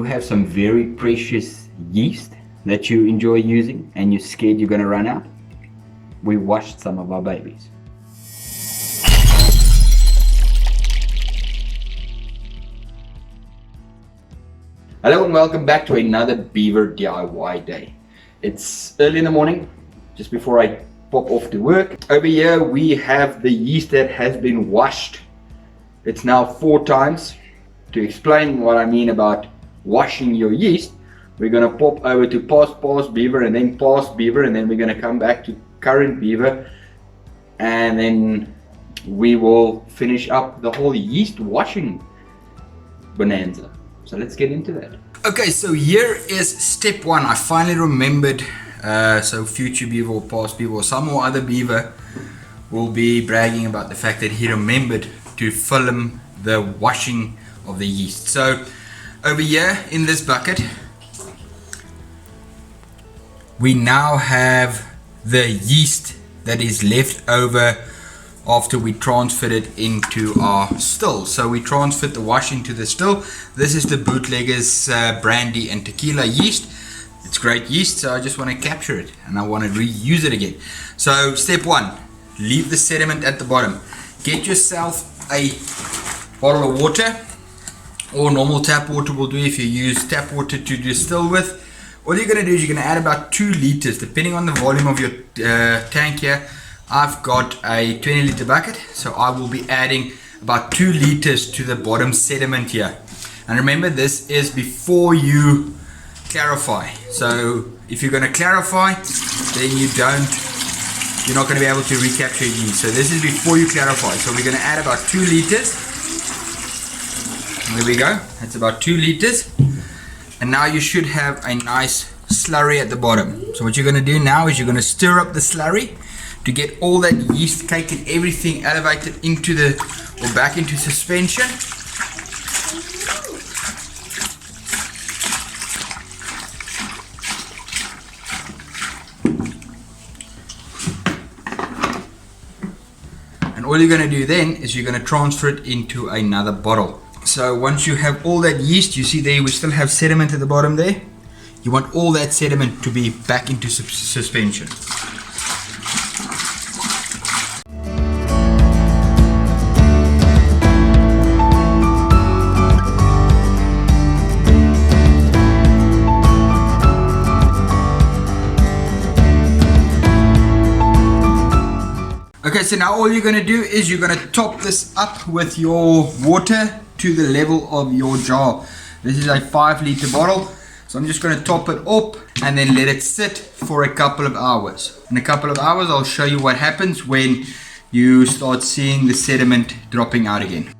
have some very precious yeast that you enjoy using and you're scared you're going to run out, we washed some of our babies. Hello and welcome back to another Beaver DIY day. It's early in the morning, just before I pop off to work. Over here we have the yeast that has been washed. It's now 4 times. To explain what I mean about washing your yeast, we're going to pop over to past beaver and then past beaver, and then we're going to come back to current beaver, and then we will finish up the whole yeast washing bonanza. So let's get into that. Okay, so here is step 1. I finally remembered. So future beaver or past beaver or some or other beaver will be bragging about the fact that he remembered to film the washing of the yeast. So over here in this bucket we now have the yeast that is left over after we transferred it into our still. So we transferred the washing to the still. This is the bootleggers brandy and tequila yeast. It's great yeast, so I just want to capture it and I want to reuse it again. So step 1, leave the sediment at the bottom. Get yourself a bottle of water, or normal tap water will do if you use tap water to distill with. All you're going to do is you're going to add about 2 liters depending on the volume of your tank here. I've got a 20-liter bucket, so I will be adding about 2 liters to the bottom sediment here. And remember, this is before you clarify. So if you're going to clarify, then you're not going to be able to recapture yeast. So this is before you clarify. So we're going to add about 2 liters. There we go, that's about 2 liters. And now you should have a nice slurry at the bottom. So what you're going to do now is you're going to stir up the slurry to get all that yeast cake and everything elevated into the, or back into suspension. And all you're going to do then is you're going to transfer it into another bottle. So once you have all that yeast, you see there we still have sediment at the bottom there. You want all that sediment to be back into suspension. Okay, so now all you're going to do is you're going to top this up with your water to the level of your jar. This is a 5-liter bottle, so I'm just going to top it up and then let it sit for a couple of hours. In a couple of hours I'll show you what happens when you start seeing the sediment dropping out again.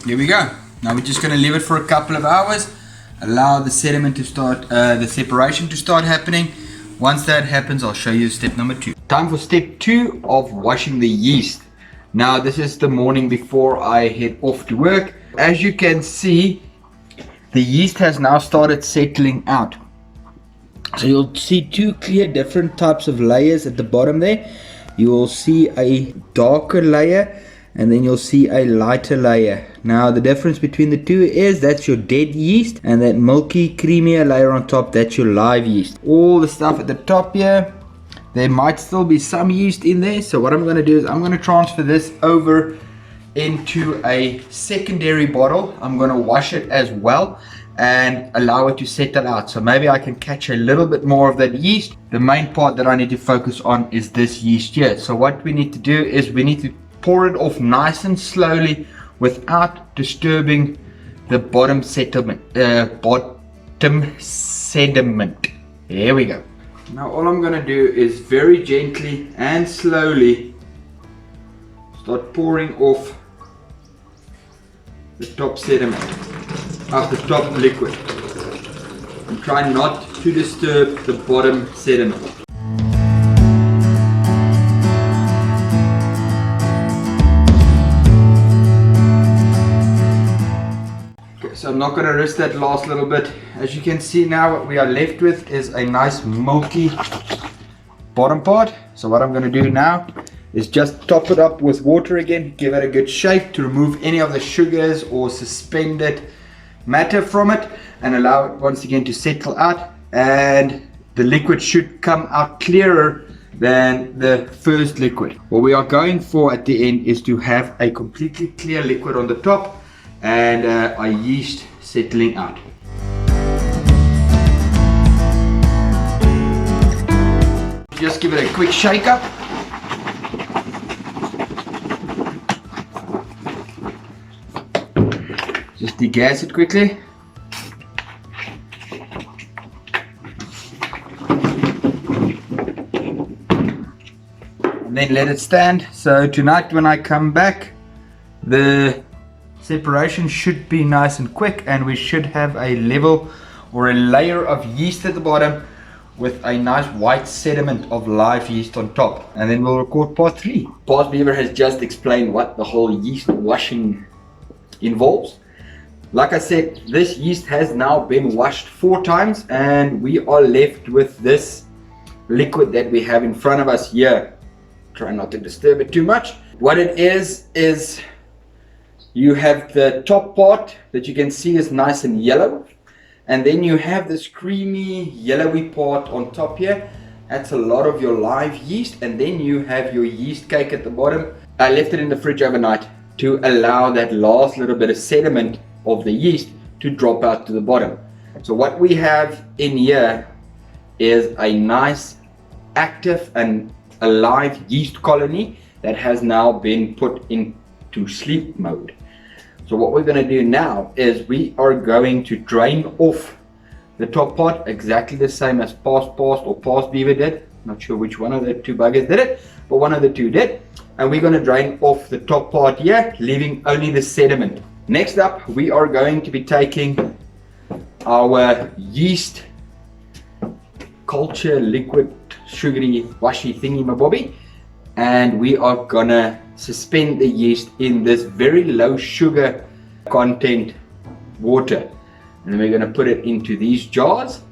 Here we go. Now we're just going to leave it for a couple of hours, allow the sediment to start, the separation to start happening. Once that happens, I'll show you step number 2. Time for step 2 of washing the yeast. Now this is the morning before I head off to work. As you can see, the yeast has now started settling out. So you'll see 2 clear different types of layers at the bottom there. You will see a darker layer and then you'll see a lighter layer. Now the difference between the 2 is that's your dead yeast, and that milky creamier layer on top, that's your live yeast. All the stuff at the top here, there might still be some yeast in there. So what I'm going to do is I'm going to transfer this over into a secondary bottle. I'm going to wash it as well and allow it to settle out, so maybe I can catch a little bit more of that yeast. The main part that I need to focus on is this yeast here. So what we need to do is we need to pour it off nice and slowly without disturbing the bottom sediment. There we go. Now all I'm going to do is very gently and slowly start pouring off the top sediment, of the top liquid, and try not to disturb the bottom sediment. So I'm not going to risk that last little bit. As you can see now, what we are left with is a nice milky bottom part. So what I'm going to do now is just top it up with water again, give it a good shake to remove any of the sugars or suspended matter from it, and allow it once again to settle out, and the liquid should come out clearer than the first liquid. What we are going for at the end is to have a completely clear liquid on the top and our yeast settling out. Just give it a quick shake up. Just degas it quickly. And then let it stand. So tonight when I come back, the separation should be nice and quick, and we should have a level or a layer of yeast at the bottom with a nice white sediment of live yeast on top. And then we'll record part 3. Past Beaver has just explained what the whole yeast washing involves. Like I said, this yeast has now been washed 4 times, and we are left with this liquid that we have in front of us here. Try not to disturb it too much. What it is you have the top part that you can see is nice and yellow, and then you have this creamy yellowy part on top here. That's a lot of your live yeast, and then you have your yeast cake at the bottom. I left it in the fridge overnight to allow that last little bit of sediment of the yeast to drop out to the bottom. So what we have in here is a nice active and alive yeast colony that has now been put into sleep mode. So what we're going to do now is we are going to drain off the top part exactly the same as Past Beaver did. Not sure which one of the 2 buggers did it, but one of the 2 did. And we're going to drain off the top part here, leaving only the sediment. Next up, we are going to be taking our yeast culture liquid sugary washy thingy mabobby, and we are gonna suspend the yeast in this very low sugar content water, and then we're gonna put it into these jars.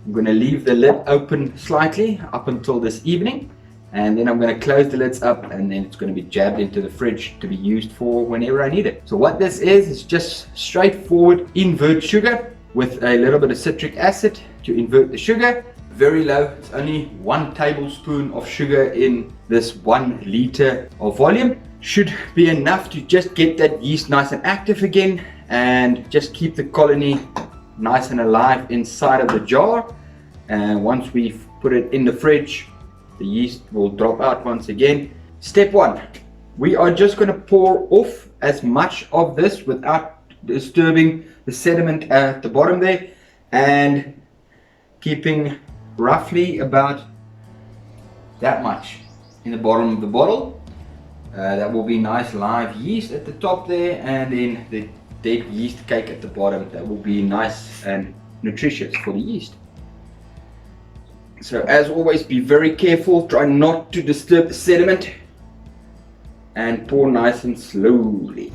I'm gonna leave the lid open slightly up until this evening, and then I'm going to close the lids up, and then it's going to be jabbed into the fridge to be used for whenever I need it. So what this is just straightforward invert sugar with a little bit of citric acid to invert the sugar. Very low, it's only 1 tablespoon of sugar in this 1 liter of volume. Should be enough to just get that yeast nice and active again, and just keep the colony nice and alive inside of the jar. And once we've put it in the fridge, the yeast will drop out once again. Step 1, we are just going to pour off as much of this without disturbing the sediment at the bottom there, and keeping roughly about that much in the bottom of the bottle. That will be nice live yeast at the top there, and then the dead yeast cake at the bottom. That will be nice and nutritious for the yeast. So as always, be very careful, try not to disturb the sediment, and pour nice and slowly.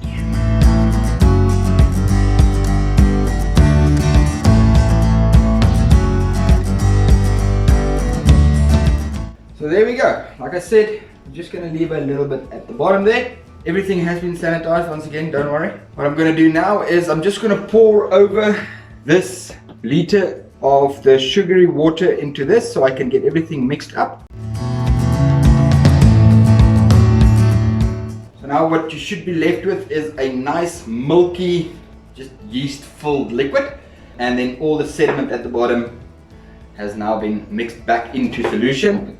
So there we go. Like I said, I'm just going to leave a little bit at the bottom there. Everything has been sanitized once again, don't worry. What I'm going to do now is I'm just going to pour over this liter of the sugary water into this so I can get everything mixed up. So now what you should be left with is a nice milky, just yeast filled liquid, and then all the sediment at the bottom has now been mixed back into solution.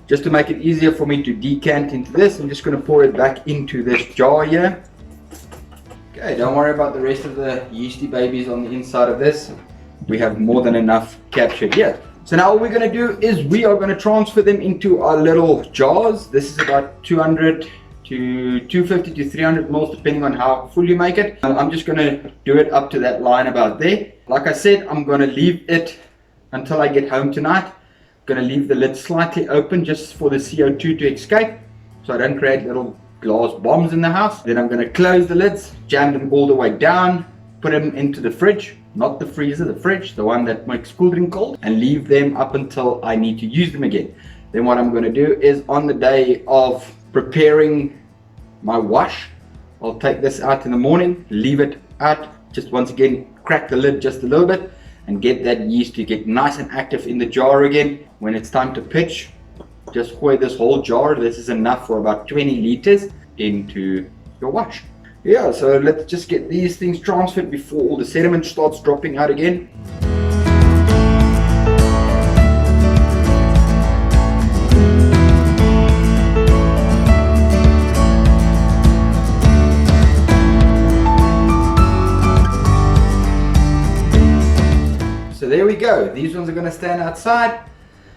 Just to make it easier for me to decant into this, I'm just going to pour it back into this jar here. Okay, don't worry about the rest of the yeasty babies on the inside of this. We have more than enough captured here. So now all we're going to do is we are going to transfer them into our little jars. This is about 200 to 250 to 300 ml depending on how full you make it. I'm just going to do it up to that line about there. Like I said, I'm going to leave it until I get home tonight. I'm going to leave the lid slightly open just for the CO2 to escape, so I don't create little glass bombs in the house. Then I'm going to close the lids, jam them all the way down, put them into the fridge, not the freezer, the fridge, the one that makes cool drink cold, and leave them up until I need to use them again. Then what I'm going to do is on the day of preparing my wash, I'll take this out in the morning, leave it out, just once again crack the lid just a little bit and get that yeast to get nice and active in the jar again. When it's time to pitch, just pour this whole jar, this is enough for about 20 liters, into your wash. Yeah, so let's just get these things transferred before all the sediment starts dropping out again. So there we go. These ones are going to stand outside.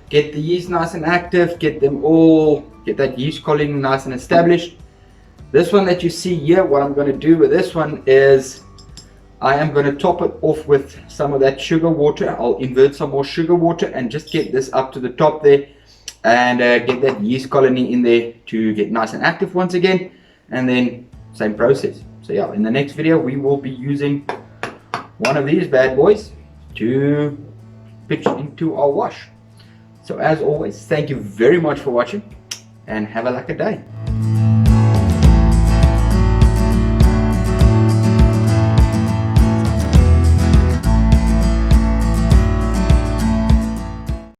Get the yeast nice and active. Get that yeast colony nice and established. This one that you see here, what I'm going to do with this one is I am going to top it off with some of that sugar water. I'll invert some more sugar water and just get this up to the top there and get that yeast colony in there to get nice and active once again. And then same process. So yeah, in the next video we will be using one of these bad boys to pitch into our wash. So as always, thank you very much for watching and have a lucky day.